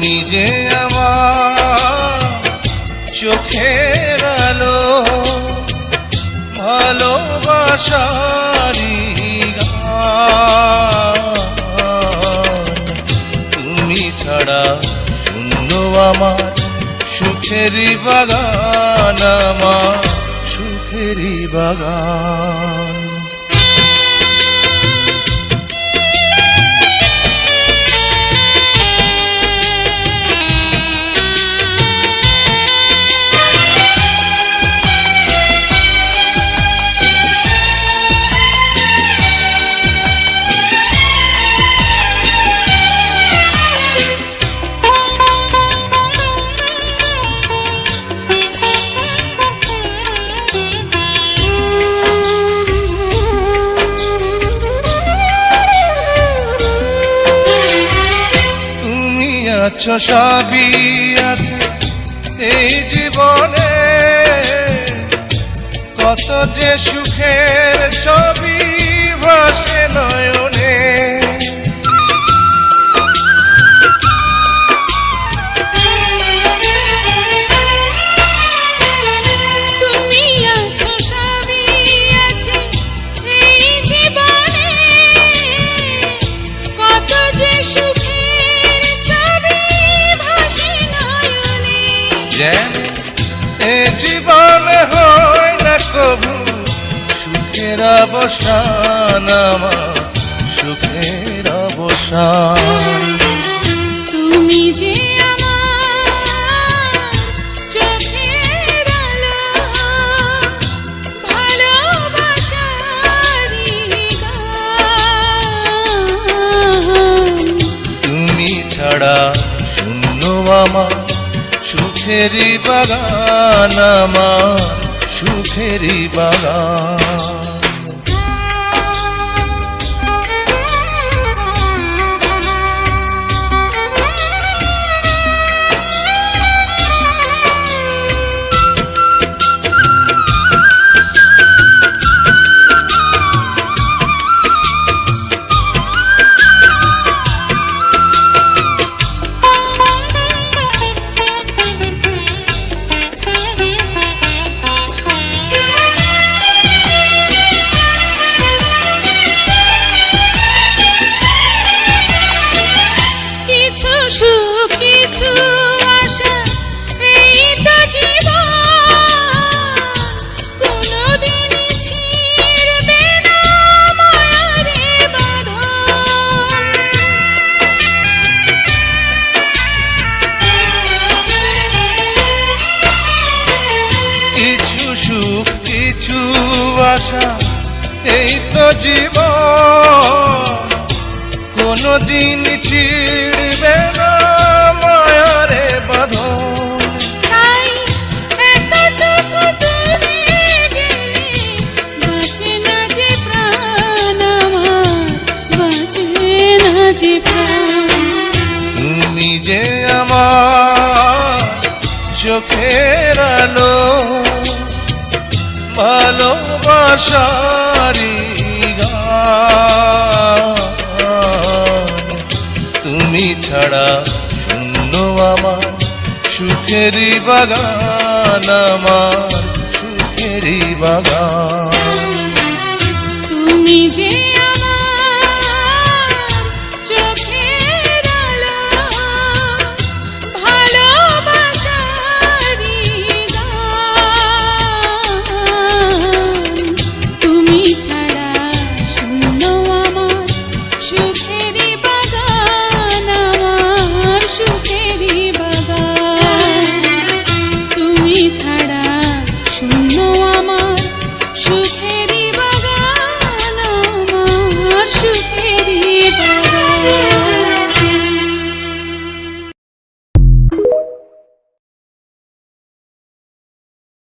তুমি যে আমার চোখের আলো, ভালোবাসারি গান। তুমি ছাড়া শূন্য আমার সুখেরই বাগান, আমার সুখেরই বাগান। সবই আছে এই জীবনে, কত যে সুখের ছবি ভাসে নয়নে। তুমি আছো সবই আছে এই জীবনে, কত যে সুখের ছবি ভাসে নয়নে। যেন এ জীবনে হয় না কবু সুখের অবসান, আমার সুখের অবসান। তুমি যে আমার চোখের আলো, ভালোবাসারি গান। তুমি ছাড়া শূন্য আমার সুখেরই বাগান, আমার সুখেরই বাগান। কিছু সুখ কিছু আশা এই তো জীবন, কোনদিন ছিড়বে না মায়ারে বাঁধন। তাই এতটুকু দূরে গেলে বাঁচে না যে প্রাণ আমার, বাঁচে না যে প্রাণ। তুমি যে আমার চোখের আলো, ভালোবাসারি গান। তুমি ছাড়া শূন্য আমার সুখেরই বাগান, আমার সুখেরই বাগান। তুমি যে